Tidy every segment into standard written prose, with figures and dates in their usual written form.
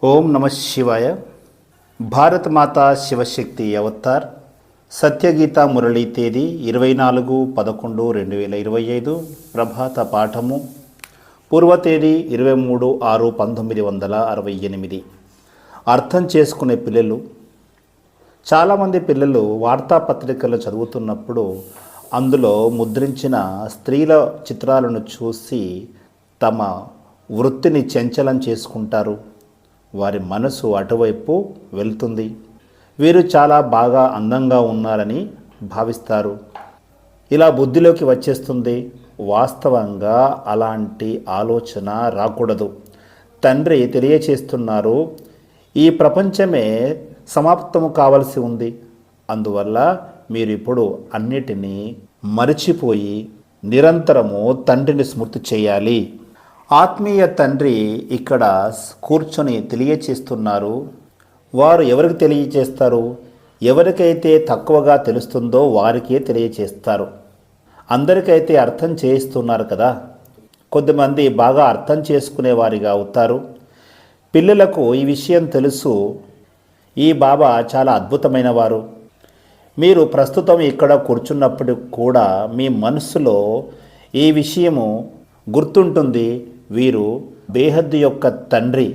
ఓం నమ శివాయ. భారత మాతా శివశక్తి అవతార్ సత్యగీత మురళీ తేదీ 24/11/2025 ప్రభాత పాఠము పూర్వ తేదీ 23/6/1968. అర్థం చేసుకునే పిల్లలు. చాలామంది పిల్లలు వార్తాపత్రికలు చదువుతున్నప్పుడు అందులో ముద్రించిన స్త్రీల చిత్రాలను చూసి తమ వృత్తిని చంచలం చేసుకుంటారు. వారి మనసు అటువైపు వెళ్తుంది. వీరు చాలా బాగా అందంగా ఉన్నారని భావిస్తారు. ఇలా బుద్ధిలోకి వచ్చేస్తుంది. వాస్తవంగా అలాంటి ఆలోచన రాకూడదు. తండ్రి తెలియచేస్తున్నారు, ఈ ప్రపంచమే సమాప్తము కావలసి ఉంది. అందువల్ల మీరు ఇప్పుడు అన్నిటినీ మరిచిపోయి నిరంతరము తండ్రిని స్మృతి చేయాలి. ఆత్మీయ తండ్రి ఇక్కడ కూర్చొని తెలియచేస్తున్నారు. వారు ఎవరికి తెలియచేస్తారు? ఎవరికైతే తక్కువగా తెలుస్తుందో వారికే తెలియచేస్తారు. అందరికైతే అర్థం చేయిస్తున్నారు కదా. కొద్దిమంది బాగా అర్థం చేసుకునే వారిగా అవుతారు. పిల్లలకు ఈ విషయం తెలుసు. ఈ బాబా చాలా అద్భుతమైన వారు. మీరు ప్రస్తుతం ఇక్కడ కూర్చున్నప్పుడు కూడా మీ మనస్సులో ఈ విషయము గుర్తుంటుంది. వీరు బేహద్దు యొక్క తండ్రి,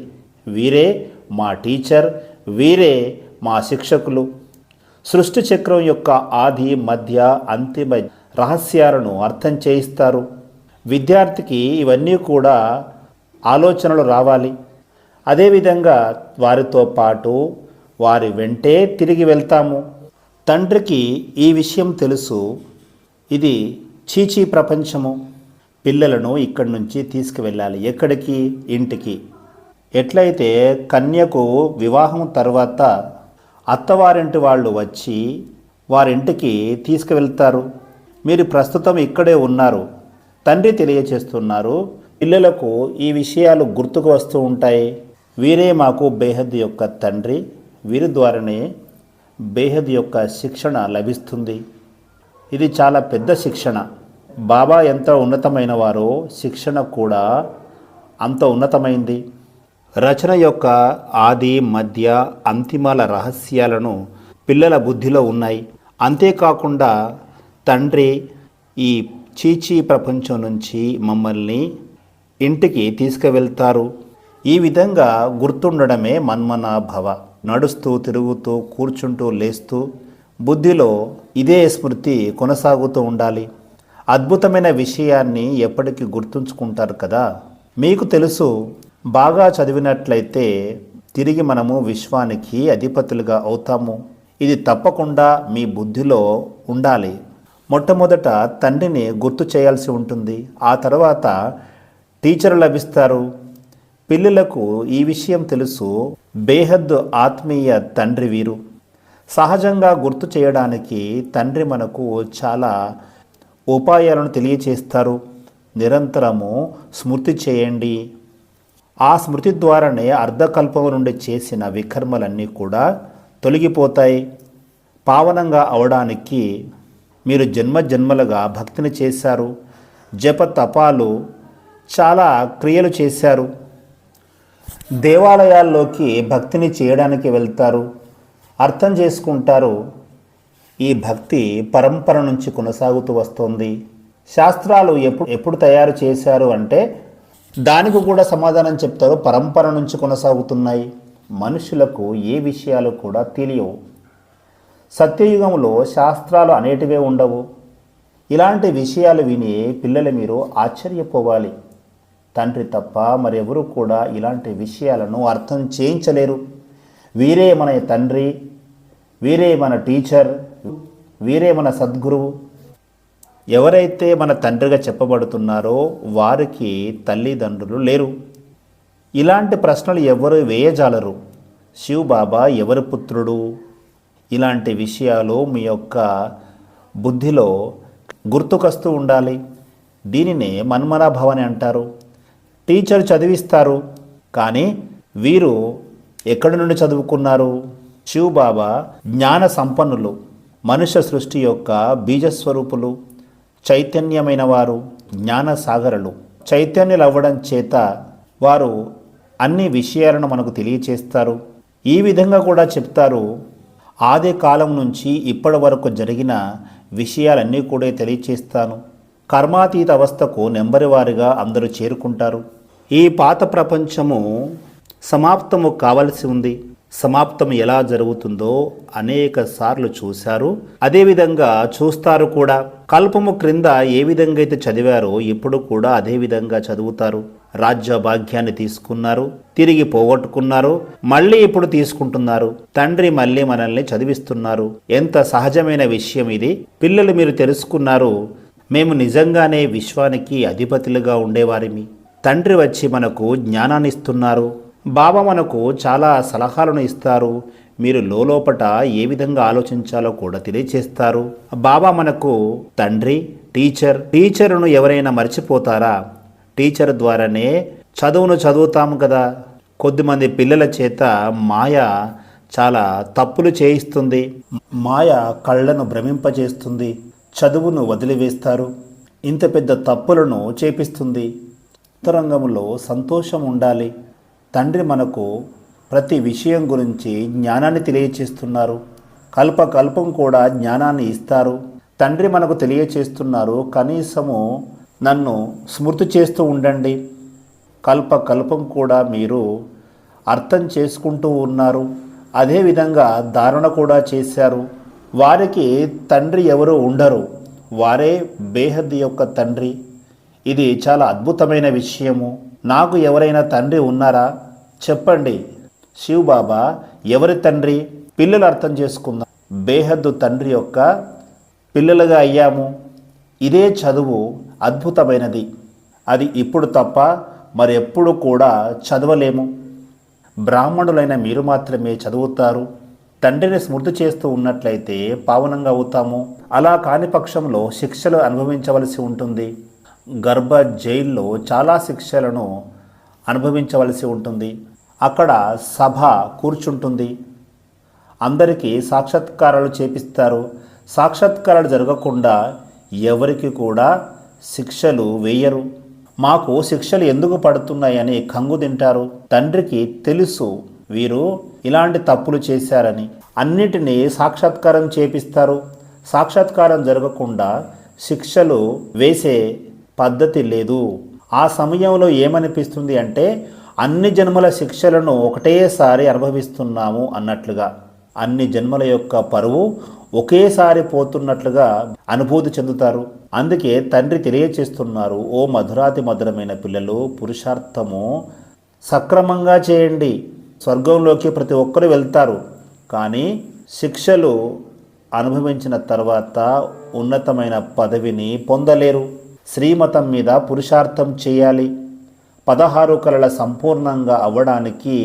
వీరే మా టీచర్, వీరే మా శిక్షకులు. సృష్టి చక్రం యొక్క ఆది మధ్య అంతిమ రహస్యాలను అర్థం చేయిస్తారు. విద్యార్థికి ఇవన్నీ కూడా ఆలోచనలు రావాలి. అదేవిధంగా వారితో పాటు వారి వెంటే తిరిగి వెళ్తాము. తండ్రికి ఈ విషయం తెలుసు. ఇది చీచీ ప్రపంచము. పిల్లలను ఇక్కడి నుంచి తీసుకువెళ్ళాలి. ఎక్కడికి? ఇంటికి. ఎట్లయితే కన్యకు వివాహం తర్వాత అత్తవారింటి వాళ్ళు వచ్చి వారింటికి తీసుకువెళ్తారు. మీరు ప్రస్తుతం ఇక్కడే ఉన్నారు. తండ్రి తెలియచేస్తున్నారు, పిల్లలకు ఈ విషయాలు గుర్తుకు వస్తూ ఉంటాయి. వీరే మాకు బేహద్ యొక్క తండ్రి. వీరి ద్వారానే బేహద్ యొక్క శిక్షణ లభిస్తుంది. ఇది చాలా పెద్ద శిక్షణ. బాబా ఎంత ఉన్నతమైన వారో శిక్షణ కూడా అంత ఉన్నతమైంది. రచన యొక్క ఆది మధ్య అంతిమాల రహస్యాలను పిల్లల బుద్ధిలో ఉన్నాయి. అంతేకాకుండా తండ్రి ఈ చీచీ ప్రపంచం నుంచి మమ్మల్ని ఇంటికి తీసుకువెళ్తారు. ఈ విధంగా గుర్తుండడమే మన్మనాభవ. నడుస్తూ తిరుగుతూ కూర్చుంటూ లేస్తూ బుద్ధిలో ఇదే స్మృతి కొనసాగుతూ ఉండాలి. అద్భుతమైన విషయాన్ని ఎప్పటికీ గుర్తుంచుకుంటారు కదా. మీకు తెలుసు, బాగా చదివినట్లయితే తిరిగి మనము విశ్వానికి అధిపతులుగా అవుతాము. ఇది తప్పకుండా మీ బుద్ధిలో ఉండాలి. మొట్టమొదట తండ్రిని గుర్తు చేయాల్సి ఉంటుంది. ఆ తర్వాత టీచర్ లభిస్తారు. పిల్లలకు ఈ విషయం తెలుసు, బేహద్దు ఆత్మీయ తండ్రి వీరు. సహజంగా గుర్తు చేయడానికి తండ్రి మనకు చాలా ఉపాయాలను తెలియచేస్తారు. నిరంతరము స్మృతి చేయండి. ఆ స్మృతి ద్వారానే అర్ధకల్పం నుండి చేసిన వికర్మలన్నీ కూడా తొలగిపోతాయి. పావనంగా అవడానికి మీరు జన్మజన్మలుగా భక్తిని చేశారు. జప తపాలు చాలా క్రియలు చేశారు. దేవాలయాల్లోకి భక్తిని చేయడానికి వెళ్తారు. అర్థం చేసుకుంటారు, ఈ భక్తి పరంపర నుంచి కొనసాగుతూ వస్తుంది. శాస్త్రాలు ఎప్పుడు తయారు చేశారు అంటే దానికి కూడా సమాధానం చెప్తారు. పరంపర నుంచి కొనసాగుతున్నాయి. మనుషులకు ఏ విషయాలు కూడా తెలియవు. సత్యయుగంలో శాస్త్రాలు అనేటివే ఉండవు. ఇలాంటి విషయాలు విని పిల్లలు మీరు ఆశ్చర్యపోవాలి. తండ్రి తప్ప మరెవరూ కూడా ఇలాంటి విషయాలను అర్థం చేయించలేరు. వీరే మన తండ్రి, వీరే మన టీచర్, వీరే మన సద్గురువు. ఎవరైతే మన తండ్రిగా చెప్పబడుతున్నారో వారికి తల్లిదండ్రులు లేరు. ఇలాంటి ప్రశ్నలు ఎవరు వేయజాలరు. శివ్ బాబా ఎవరి పుత్రుడు? ఇలాంటి విషయాలు మీ యొక్క బుద్ధిలో గుర్తుకొస్తూ ఉండాలి. దీనినే మన్మనాభవని అంటారు. టీచర్ చదివిస్తారు, కానీ వీరు ఎక్కడి నుండి చదువుకున్నారు? శివ్ బాబా జ్ఞాన సంపన్నులు, మనుష్య సృష్టి యొక్క బీజస్వరూపులు, చైతన్యమైన వారు, జ్ఞాన సాగరులు. చైతన్యులు అవ్వడం చేత వారు అన్ని విషయాలను మనకు తెలియచేస్తారు. ఈ విధంగా కూడా చెప్తారు, ఆది కాలం నుంచి ఇప్పటి వరకు జరిగిన విషయాలన్నీ కూడా తెలియచేస్తాను. కర్మాతీత అవస్థకు నెంబరి వారిగా అందరూ చేరుకుంటారు. ఈ పాత ప్రపంచము సమాప్తము కావలసి ఉంది. సమాప్తం ఎలా జరుగుతుందో అనేక సార్లు చూశారు, అదేవిధంగా చూస్తారు కూడా. కల్పము క్రింద ఏ విధంగా అయితే చదివారో ఇప్పుడు కూడా అదే విధంగా చదువుతారు. రాజ్య భాగ్యాన్ని తీసుకున్నారు, తిరిగి పోగొట్టుకున్నారు, మళ్ళీ ఇప్పుడు తీసుకుంటున్నారు. తండ్రి మళ్ళీ మనల్ని చదివిస్తున్నారు. ఎంత సహజమైన విషయం ఇది. పిల్లలు మీరు తెలుసుకున్నారు, మేము నిజంగానే విశ్వానికి అధిపతులుగా ఉండేవారిమి. తండ్రి వచ్చి మనకు జ్ఞానాన్ని ఇస్తున్నారు. బాబా మనకు చాలా సలహాలను ఇస్తారు. మీరు లోపట ఏ విధంగా ఆలోచించాలో కూడా తెలియచేస్తారు. బాబా మనకు తండ్రి, టీచర్ను ఎవరైనా మర్చిపోతారా? టీచర్ ద్వారానే చదువును చదువుతాము కదా. కొద్దిమంది పిల్లల చేత మాయ చాలా తప్పులు చేయిస్తుంది. మాయ కళ్ళను భ్రమింపజేస్తుంది, చదువును వదిలివేస్తారు. ఇంత పెద్ద తప్పులను చేపిస్తుంది. అంతరంగంలో సంతోషం ఉండాలి. తండ్రి మనకు ప్రతి విషయం గురించి జ్ఞానాన్ని తెలియచేస్తున్నారు. కల్పకల్పం కూడా జ్ఞానాన్ని ఇస్తారు. తండ్రి మనకు తెలియచేస్తున్నారు, కనీసము నన్ను స్మృతి చేస్తూ ఉండండి. కల్పకల్పం కూడా మీరు అర్థం చేసుకుంటూ ఉన్నారు. అదేవిధంగా ధారణ కూడా చేశారు. వారికి తండ్రి ఎవరు ఉండరు, వారే బేహద్ యొక్క తండ్రి. ఇది చాలా అద్భుతమైన విషయము. నాకు ఎవరైనా తండ్రి ఉన్నారా చెప్పండి. శివ్ బాబా ఎవరి తండ్రి? పిల్లలు అర్థం చేసుకుందాం. బేహద్దు తండ్రి యొక్క పిల్లలుగా అయ్యాము. ఇదే చదువు అద్భుతమైనది. అది ఇప్పుడు తప్ప మరెప్పుడు కూడా చదవలేము. బ్రాహ్మణులైన మీరు మాత్రమే చదువుతారు. తండ్రిని స్మృతి చేస్తూ ఉన్నట్లయితే పావనంగా అవుతాము. అలా కాని పక్షంలో శిక్షలు అనుభవించవలసి ఉంటుంది. గర్భ జైల్లో చాలా శిక్షలను అనుభవించవలసి ఉంటుంది. అక్కడ సభ కూర్చుంటుంది, అందరికీ సాక్షాత్కారాలు చేపిస్తారు. సాక్షాత్కారాలు జరగకుండా ఎవరికి కూడా శిక్షలు వేయరు. మాకు శిక్షలు ఎందుకు పడుతున్నాయని కంగు తింటారు. తండ్రికి తెలుసు వీరు ఇలాంటి తప్పులు చేశారని. అన్నిటినీ సాక్షాత్కారం చేపిస్తారు. సాక్షాత్కారం జరగకుండా శిక్షలు వేసే పద్ధతి లేదు. ఆ సమయంలో ఏమనిపిస్తుంది అంటే అన్ని జన్మల శిక్షలను ఒకటేసారి అనుభవిస్తున్నాము అన్నట్లుగా, అన్ని జన్మల యొక్క పరువు ఒకేసారి పోతున్నట్లుగా అనుభూతి చెందుతారు. అందుకే తండ్రి తెలియచేస్తున్నారు, ఓ మధురాతి మధురమైన పిల్లలు, పురుషార్థము సక్రమంగా చేయండి. స్వర్గంలోకి ప్రతి ఒక్కరు వెళ్తారు, కానీ శిక్షలు అనుభవించిన తర్వాత ఉన్నతమైన పదవిని పొందలేరు. శ్రీమతం మీద పురుషార్థం చేయాలి. 16 కళల సంపూర్ణంగా అవ్వడానికి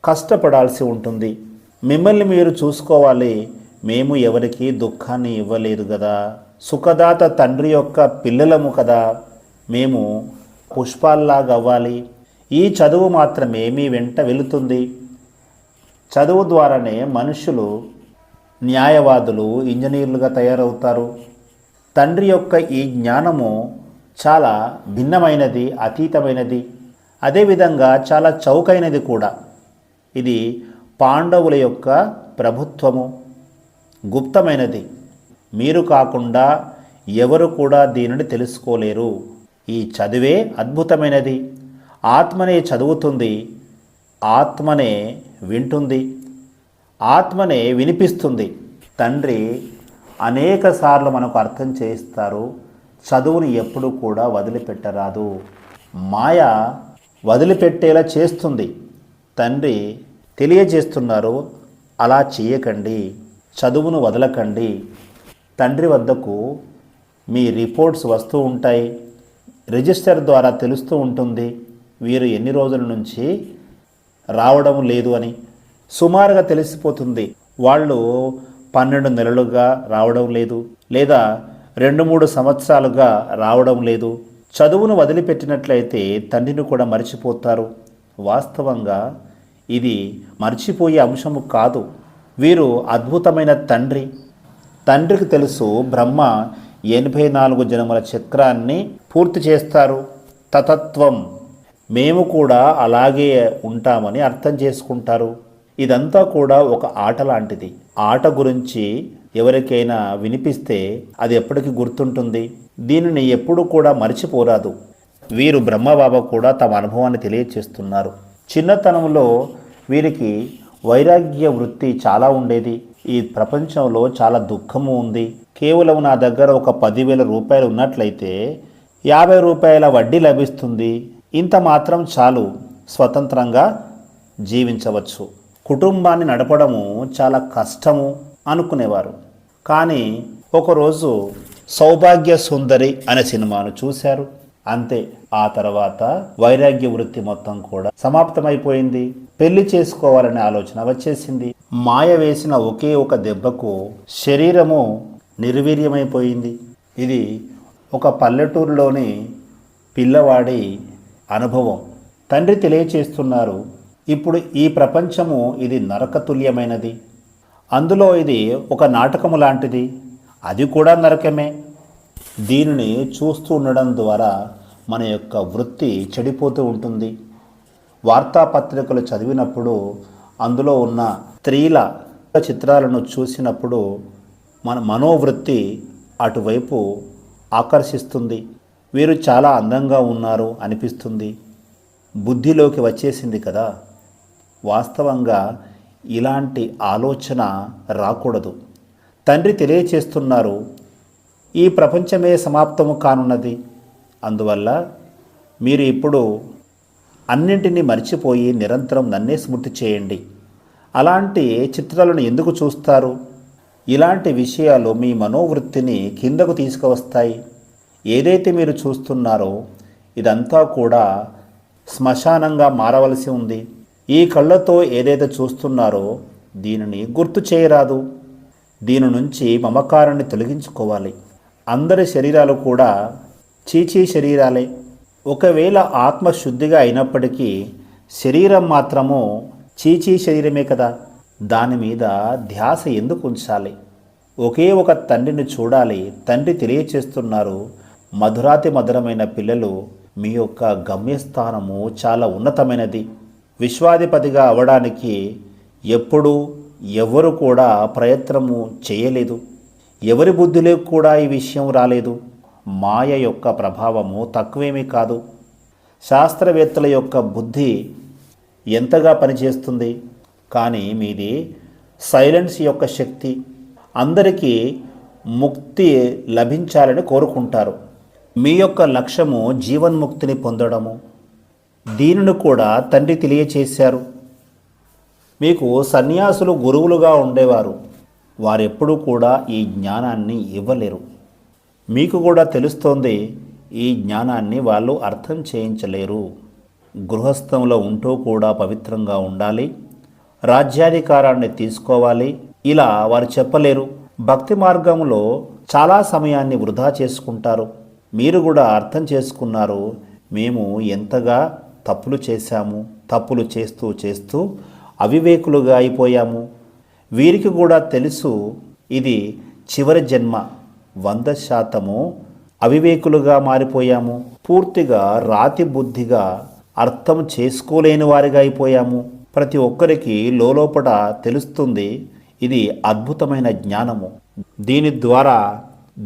కష్టపడాల్సి ఉంటుంది. మిమ్మల్ని మీరు చూసుకోవాలి. మేము ఎవరికి దుఃఖాన్ని ఇవ్వలేదు కదా. సుఖదాత తండ్రి యొక్క పిల్లలము కదా. మేము పుష్పాల్లాగా అవ్వాలి. ఈ చదువు మాత్రమే మీ వెంట వెళుతుంది. చదువు ద్వారానే మనుషులు న్యాయవాదులు, ఇంజనీర్లుగా తయారవుతారు. తండ్రి యొక్క ఈ జ్ఞానము చాలా భిన్నమైనది, అతీతమైనది, అదేవిధంగా చాలా చౌకైనది కూడా. ఇది పాండవుల యొక్క ప్రభుత్వము, గుప్తమైనది. మీరు కాకుండా ఎవరు కూడా దీనిని తెలుసుకోలేరు. ఈ చదివే అద్భుతమైనది. ఆత్మనే చదువుతుంది, ఆత్మనే వింటుంది, ఆత్మనే వినిపిస్తుంది. తండ్రి అనేక సార్లు మనకు అర్థం చేయిస్తారు. చదువుని ఎప్పుడు కూడా వదిలిపెట్టరాదు. మాయ వదిలిపెట్టేలా చేస్తుంది. తండ్రి తెలియజేస్తున్నారు, అలా చేయకండి, చదువును వదలకండి. తండ్రి వద్దకు మీ రిపోర్ట్స్ వస్తూ ఉంటాయి. రిజిస్టర్ ద్వారా తెలుస్తూ ఉంటుంది వీరు ఎన్ని రోజుల నుంచి రావడం లేదు అని. సుమారుగా తెలిసిపోతుంది. వాళ్ళు 12 నెలలుగా రావడం లేదు, లేదా 2-3 సంవత్సరాలుగా రావడం లేదు. చదువును వదిలిపెట్టినట్లయితే తండ్రిని కూడా మర్చిపోతారు. వాస్తవంగా ఇది మర్చిపోయే అంశము కాదు. వీరు అద్భుతమైన తండ్రి. తండ్రికి తెలుసు బ్రహ్మ 84 జన్మల చక్రాన్ని పూర్తి చేస్తారు. తతత్వం మేము కూడా అలాగే ఉంటామని అర్థం చేసుకుంటారు. ఇదంతా కూడా ఒక ఆట లాంటిది. ఆట గురించి ఎవరికైనా వినిపిస్తే అది ఎప్పటికీ గుర్తుంటుంది. దీనిని ఎప్పుడు కూడా మర్చిపోరాదు. వీరు బ్రహ్మబాబా కూడా తమ అనుభవాన్ని తెలియచేస్తున్నారు. చిన్నతనంలో వీరికి వైరాగ్య వృత్తి చాలా ఉండేది. ఈ ప్రపంచంలో చాలా దుఃఖము ఉంది. కేవలం నా దగ్గర ఒక 10,000 రూపాయలు ఉన్నట్లయితే 50 రూపాయల వడ్డీ లభిస్తుంది. ఇంత మాత్రం చాలు, స్వతంత్రంగా జీవించవచ్చు. కుటుంబాన్ని నడపడము చాలా కష్టము అనుకునేవారు. కానీ ఒకరోజు సౌభాగ్య సుందరి అనే సినిమాను చూశారు. అంతే, ఆ తర్వాత వైరాగ్య వృత్తి మొత్తం కూడా సమాప్తమైపోయింది. పెళ్లి చేసుకోవాలనే ఆలోచన వచ్చేసింది. మాయ వేసిన ఒకే ఒక దెబ్బకు శరీరము నిర్వీర్యమైపోయింది. ఇది ఒక పల్లెటూరులోని పిల్లవాడి అనుభవం. తండ్రి తెలియచేస్తున్నారు, ఇప్పుడు ఈ ప్రపంచము ఇది నరకతుల్యమైనది. అందులో ఇది ఒక నాటకము లాంటిది, అది కూడా నరకమే. దీనిని చూస్తూ ఉండడం ద్వారా మన యొక్క వృత్తి చెడిపోతూ ఉంటుంది. వార్తాపత్రికలు చదివినప్పుడు అందులో ఉన్న స్త్రీల చిత్రాలను చూసినప్పుడు మన మనోవృత్తి అటువైపు ఆకర్షిస్తుంది. వీరు చాలా అందంగా ఉన్నారు అనిపిస్తుంది. బుద్ధిలోకి వచ్చేసింది కదా. వాస్తవంగా ఇలాంటి ఆలోచన రాకూడదు. తండ్రి తెలియచేస్తున్నారు, ఈ ప్రపంచమే సమాప్తము కానున్నది. అందువల్ల మీరు ఇప్పుడు అన్నింటినీ మర్చిపోయి నిరంతరం నన్నే స్మృతి చేయండి. అలాంటి చిత్రాలను ఎందుకు చూస్తారు? ఇలాంటి విషయాలు మీ మనోవృత్తిని కిందకు తీసుకువస్తాయి. ఏదైతే మీరు చూస్తున్నారో ఇదంతా కూడా శ్మశానంగా మారవలసి ఉంది. ఈ కళ్ళతో ఏదైతే చూస్తున్నారో దీనిని గుర్తు చేయరాదు. దీని నుంచి మమకారాన్ని తొలగించుకోవాలి. అందరి శరీరాలు కూడా చీచీ శరీరాలే. ఒకవేళ ఆత్మ శుద్ధిగా అయినప్పటికీ శరీరం మాత్రము చీచీ శరీరమే కదా. దాని మీద ధ్యాస ఎందుకు ఉంచాలి? ఒకే ఒక తండ్రిని చూడాలి. తండ్రి తెలియచేస్తున్నారు, మధురాతి మధురమైన పిల్లలు, మీ యొక్క గమ్యస్థానము చాలా ఉన్నతమైనది. విశ్వాధిపతిగా అవ్వడానికి ఎప్పుడూ ఎవరు కూడా ప్రయత్నము చేయలేదు. ఎవరి బుద్ధిలో కూడా ఈ విషయం రాలేదు. మాయ యొక్క ప్రభావము తక్కువేమీ కాదు. శాస్త్రవేత్తల యొక్క బుద్ధి ఎంతగా పనిచేస్తుంది. కానీ మీది సైలెన్స్ యొక్క శక్తి. అందరికీ ముక్తి లభించాలని కోరుకుంటారు. మీ యొక్క లక్ష్యము జీవన్ముక్తిని పొందడము. దీనిని కూడా తండ్రి తెలియచేశారు. మీకు సన్యాసులు గురువులుగా ఉండేవారు. వారెప్పుడూ కూడా ఈ జ్ఞానాన్ని ఇవ్వలేరు. మీకు కూడా తెలుస్తోంది, ఈ జ్ఞానాన్ని వాళ్ళు అర్థం చేయించలేరు. గృహస్థంలో ఉంటూ కూడా పవిత్రంగా ఉండాలి, రాజ్యాధికారాన్ని తీసుకోవాలి, ఇలా వారు చెప్పలేరు. భక్తి మార్గంలో చాలా సమయాన్ని వృధా చేసుకుంటారు. మీరు కూడా అర్థం చేసుకున్నారు, మేము ఎంతగా తప్పులు చేశాము, తప్పులు చేస్తూ చేస్తూ అవివేకులుగా అయిపోయాము. వీరికి కూడా తెలుసు, ఇది చివరి జన్మ. 100% అవివేకులుగా మారిపోయాము. పూర్తిగా రాతి బుద్ధిగా అర్థం చేసుకోలేని వారిగా అయిపోయాము. ప్రతి ఒక్కరికి లోపల తెలుస్తుంది, ఇది అద్భుతమైన జ్ఞానము. దీని ద్వారా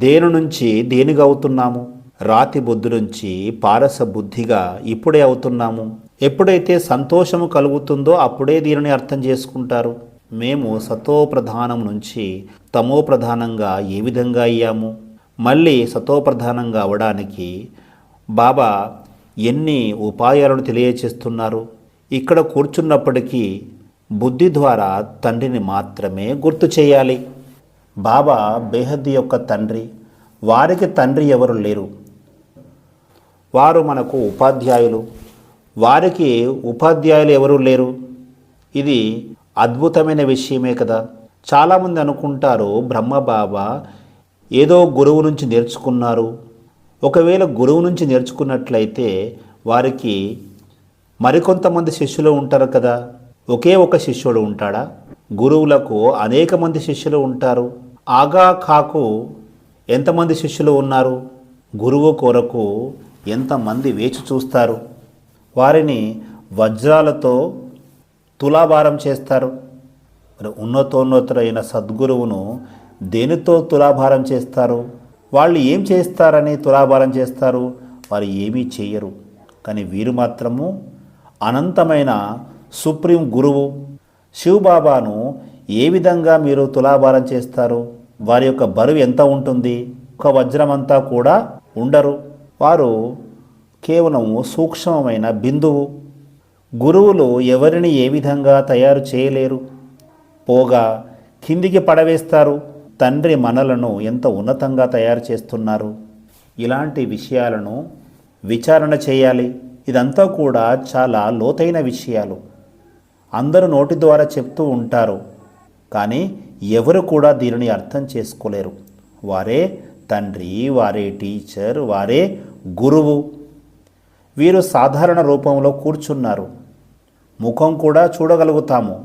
దేని నుంచి దేనిగా అవుతున్నాము? రాతి బుద్ధి నుంచి పారస బుద్ధిగా ఇప్పుడే అవుతున్నాము. ఎప్పుడైతే సంతోషము కలుగుతుందో అప్పుడే దీనిని అర్థం చేసుకుంటారు. మేము సతోప్రధానం నుంచి తమోప్రధానంగా ఏ విధంగా అయ్యాము? మళ్ళీ సతోప్రధానంగా అవడానికి బాబా ఎన్ని ఉపాయాలను తెలియచేస్తున్నారు. ఇక్కడ కూర్చున్నప్పటికీ బుద్ధి ద్వారా తండ్రిని మాత్రమే గుర్తు చేయాలి. బాబా బేహద్ది యొక్క తండ్రి. వారికి తండ్రి ఎవరు లేరు. వారు మనకు ఉపాధ్యాయులు. వారికి ఉపాధ్యాయులు ఎవరు లేరు. ఇది అద్భుతమైన విషయమే కదా. చాలామంది అనుకుంటారు బ్రహ్మబాబా ఏదో గురువు నుంచి నేర్చుకున్నారు. ఒకవేళ గురువు నుంచి నేర్చుకున్నట్లయితే వారికి మరికొంతమంది శిష్యులు ఉంటారు కదా. ఒకే ఒక శిష్యుడు ఉంటాడా? గురువులకు అనేక మంది శిష్యులు ఉంటారు. ఆగా ఖాకు ఎంతమంది శిష్యులు ఉన్నారు? గురువు కొరకు ఎంతమంది వేచి చూస్తారు. వారిని వజ్రాలతో తులాభారం చేస్తారు. మరి ఉన్నతోన్నతుడైన సద్గురువును దేనితో తులాభారం చేస్తారు? వాళ్ళు ఏం చేస్తారని తులాభారం చేస్తారు? వారు ఏమీ చేయరు. కానీ వీరు మాత్రము అనంతమైన సుప్రీం గురువు శివబాబాను ఏ విధంగా మీరు తులాభారం చేస్తారు? వారి యొక్క బరువు ఎంత ఉంటుంది? ఒక వజ్రమంతా కూడా ఉండరు. వారు కేవలం సూక్ష్మమైన బిందువు. గురువులు ఎవరిని ఏ విధంగా తయారు చేయలేరు. పోగా కిందికి పడవేస్తారు. తండ్రి మనలను ఎంత ఉన్నతంగా తయారు చేస్తున్నారు. ఇలాంటి విషయాలను విచారణ చేయాలి. ఇదంతా కూడా చాలా లోతైన విషయాలు. అందరూ నోటి ద్వారా చెప్తూ ఉంటారు, కానీ ఎవరు కూడా దీనిని అర్థం చేసుకోలేరు. వారే తండ్రి, వారే టీచర్, వారే గురువు. వీరు సాధారణ రూపంలో కూర్చున్నారు. ముఖం కూడా చూడగలుగుతాము.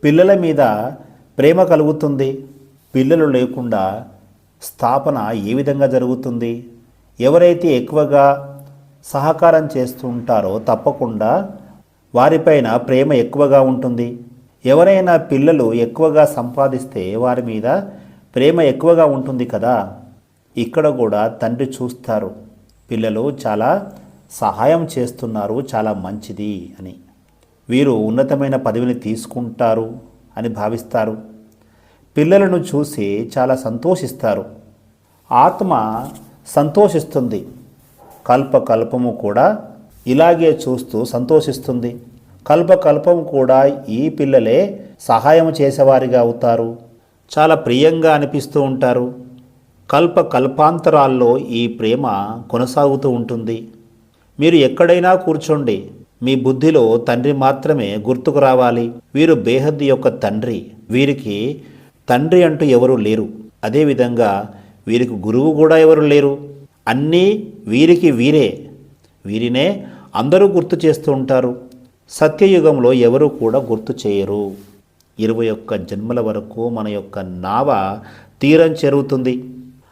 పిల్లల మీద ప్రేమ కలుగుతుంది. పిల్లలు లేకుండా స్థాపన ఏ విధంగా జరుగుతుంది? ఎవరైతే ఎక్కువగా సహకారం చేస్తుంటారో తప్పకుండా వారిపైన ప్రేమ ఎక్కువగా ఉంటుంది. ఎవరైనా పిల్లలు ఎక్కువగా సంపాదిస్తే వారి మీద ప్రేమ ఎక్కువగా ఉంటుంది కదా. ఇక్కడ కూడా తండ్రి చూస్తారు, పిల్లలు చాలా సహాయం చేస్తున్నారు, చాలా మంచిది అని. వీరు ఉన్నతమైన పదవిని తీసుకుంటారు అని భావిస్తారు. పిల్లలను చూసి చాలా సంతోషిస్తారు. ఆత్మ సంతోషిస్తుంది. కల్పకల్పము కూడా ఇలాగే చూస్తూ సంతోషిస్తుంది. కల్పకల్పము కూడా ఈ పిల్లలే సహాయం చేసేవారిగా అవుతారు. చాలా ప్రియంగా అనిపిస్తూ ఉంటారు. కల్పకల్పాంతరాల్లో ఈ ప్రేమ కొనసాగుతూ ఉంటుంది. మీరు ఎక్కడైనా కూర్చోండి, మీ బుద్ధిలో తండ్రి మాత్రమే గుర్తుకు రావాలి. వీరు బేహద్ యొక్క తండ్రి. వీరికి తండ్రి అంటూ ఎవరు లేరు. అదేవిధంగా వీరికి గురువు కూడా ఎవరు లేరు. అన్నీ వీరికి వీరే. వీరినే అందరూ గుర్తు చేస్తూ ఉంటారు. సత్యయుగంలో ఎవరు కూడా గుర్తు చేయరు. 21 జన్మల వరకు మన యొక్క నావ తీరం చేరుతుంది.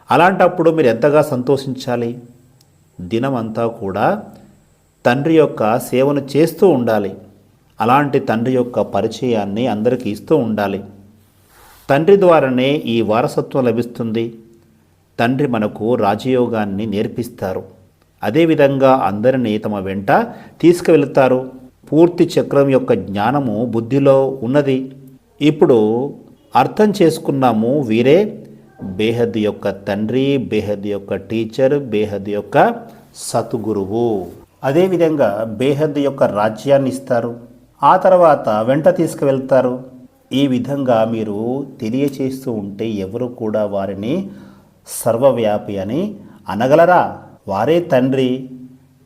అలాంటప్పుడు మీరు ఎంతగా సంతోషించాలి. దినమంతా కూడా తండ్రి యొక్క సేవను చేస్తూ ఉండాలి. అలాంటి తండ్రి యొక్క పరిచయాన్ని అందరికీ ఇస్తూ ఉండాలి. తండ్రి ద్వారానే ఈ వారసత్వం లభిస్తుంది. తండ్రి మనకు రాజయోగాన్ని నేర్పిస్తారు. అదేవిధంగా అందరినీ తమ వెంట తీసుకువెళుతారు. పూర్తి చక్రం యొక్క జ్ఞానము బుద్ధిలో ఉన్నది. ఇప్పుడు అర్థం చేసుకున్నాము, వీరే బేహద్ యొక్క తండ్రి, బేహద్ యొక్క టీచర్, బేహద్ యొక్క సద్గురువు. అదేవిధంగా బేహద్ యొక్క రాజ్యాన్ని ఇస్తారు. ఆ తర్వాత వెంట తీసుకువెళ్తారు. ఈ విధంగా మీరు తెలియచేస్తూ ఉంటే ఎవరు కూడా వారిని సర్వవ్యాపి అని అనగలరా? వారే తండ్రి,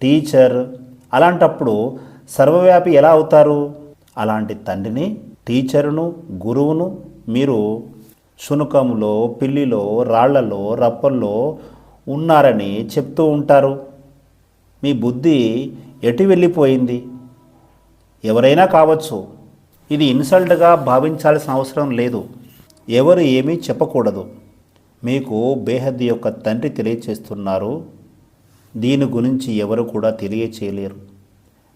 టీచర్. అలాంటప్పుడు సర్వవ్యాపి ఎలా అవుతారు? అలాంటి తండ్రిని, టీచరును, గురువును మీరు శునకంలో, పిల్లిలో, రాళ్లలో, రప్పల్లో ఉన్నారని చెప్తూ ఉంటారు. మీ బుద్ధి ఎటు వెళ్ళిపోయింది? ఎవరైనా కావచ్చు. ఇది ఇన్సల్ట్గా భావించాల్సిన అవసరం లేదు. ఎవరు ఏమీ చెప్పకూడదు. మీకు బేహద్ యొక్క తండ్రి తెలియచేస్తున్నారు. దీని గురించి ఎవరు కూడా తెలియచేయలేరు.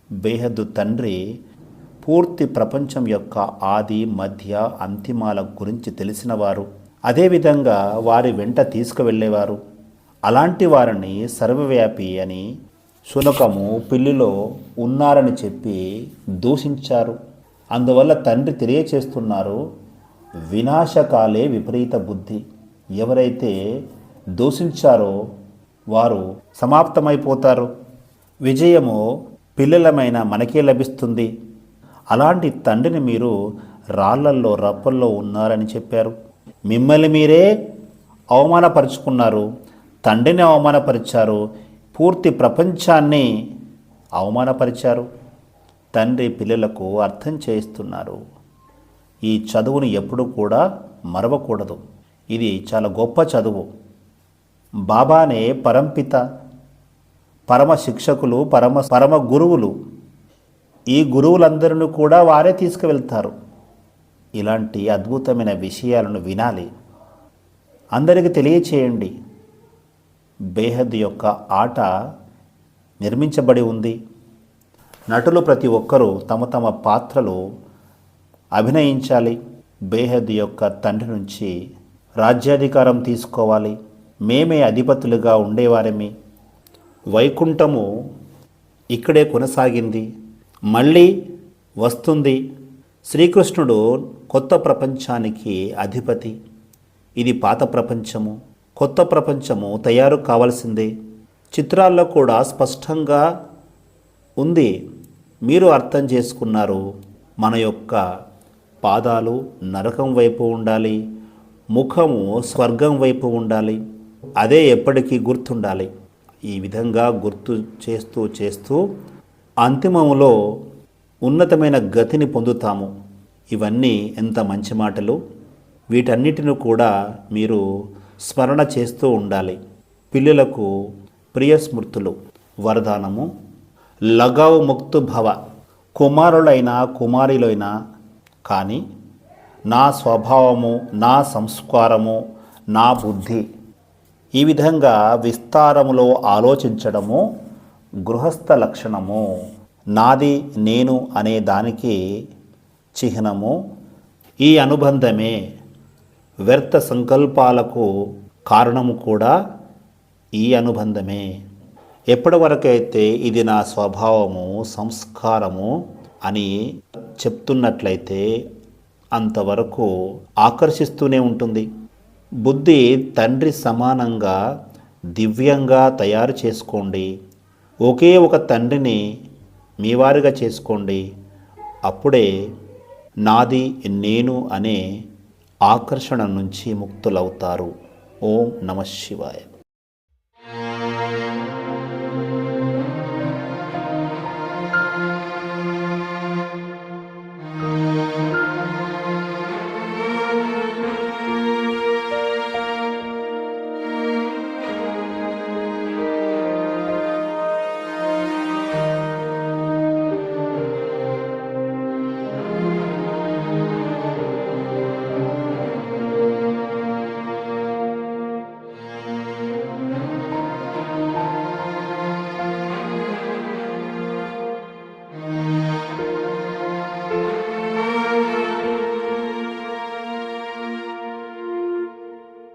బేహద్దు తండ్రి పూర్తి ప్రపంచం యొక్క ఆది, మధ్య, అంతిమాల గురించి తెలిసినవారు. అదేవిధంగా వారి వెంట తీసుకువెళ్ళేవారు. అలాంటి వారిని సర్వవ్యాపి అని శునకము, పిల్లిలో ఉన్నారని చెప్పి దూషించారు. అందువల్ల తండ్రి తెలియచేస్తున్నారు, వినాశకాలే విపరీత బుద్ధి. ఎవరైతే దూషించారో వారు సమాప్తమైపోతారు. విజయము పిల్లలమైన మనకే లభిస్తుంది. అలాంటి తండ్రిని మీరు రాళ్లల్లో, రప్పల్లో ఉన్నారని చెప్పారు. మిమ్మల్ని మీరే అవమానపరుచుకున్నారు. తండ్రిని అవమానపరిచారు. పూర్తి ప్రపంచాన్ని అవమానపరిచారు. తండ్రి పిల్లలకు అర్థం చేయిస్తున్నారు. ఈ చదువుని ఎప్పుడు కూడా మరవకూడదు. ఇది చాలా గొప్ప చదువు. బాబానే పరంపిత, పరమ శిక్షకులు, పరమ గురువులు. ఈ గురువులందరినీ కూడా వారే తీసుకువెళ్తారు. ఇలాంటి అద్భుతమైన విషయాలను వినాలి, అందరికీ తెలియచేయండి. బేహద్ యొక్క ఆట నిర్మించబడి ఉంది. నటులు ప్రతి ఒక్కరూ తమ తమ పాత్రలు అభినయించాలి. బేహద్ యొక్క తండ్రి నుంచి రాజ్యాధికారం తీసుకోవాలి, మేమే అధిపతులుగా ఉండేవారమి. వైకుంఠము ఇక్కడే కొనసాగింది, మళ్ళీ వస్తుంది. శ్రీకృష్ణుడు కొత్త ప్రపంచానికి అధిపతి. ఇది పాత ప్రపంచము, కొత్త ప్రపంచము తయారు కావాల్సిందే. చిత్రాల్లో కూడా స్పష్టంగా ఉంది, మీరు అర్థం చేసుకున్నారు. మన యొక్క పాదాలు నరకం వైపు ఉండాలి, ముఖము స్వర్గం వైపు ఉండాలి. అదే ఎప్పటికీ గుర్తుండాలి. ఈ విధంగా గుర్తు చేస్తూ చేస్తూ అంతిమములో ఉన్నతమైన గతిని పొందుతాము. ఇవన్నీ ఎంత మంచి మాటలు! వీటన్నిటిని కూడా మీరు స్మరణ చేస్తూ ఉండాలి. పిల్లలకు ప్రియ స్మృతులు వరదానము: లగావ్ ముక్తు భవ. కుమారులైనా కుమారులైనా కానీ నా స్వభావము, నా సంస్కారము, నా బుద్ధి ఈ విధంగా విస్తారములో ఆలోచించడము గృహస్థ లక్షణము. నాది నేను అనే దానికి చిహ్నము. ఈ అనుబంధమే వ్యర్థ సంకల్పాలకు కారణము కూడా ఈ అనుబంధమే. ఎప్పటి వరకైతే ఇది నా స్వభావము, సంస్కారము అని చెప్తున్నట్లయితే అంతవరకు ఆకర్షిస్తూనే ఉంటుంది. బుద్ధి తండ్రి సమానంగా దివ్యంగా తయారు చేసుకోండి. ఒకే ఒక తండ్రిని మీ వారిగా చేసుకోండి. అప్పుడే నాది నేను అనే ఆకర్షణ నుంచి ముక్తులవుతారు. ఓం నమః శివాయ.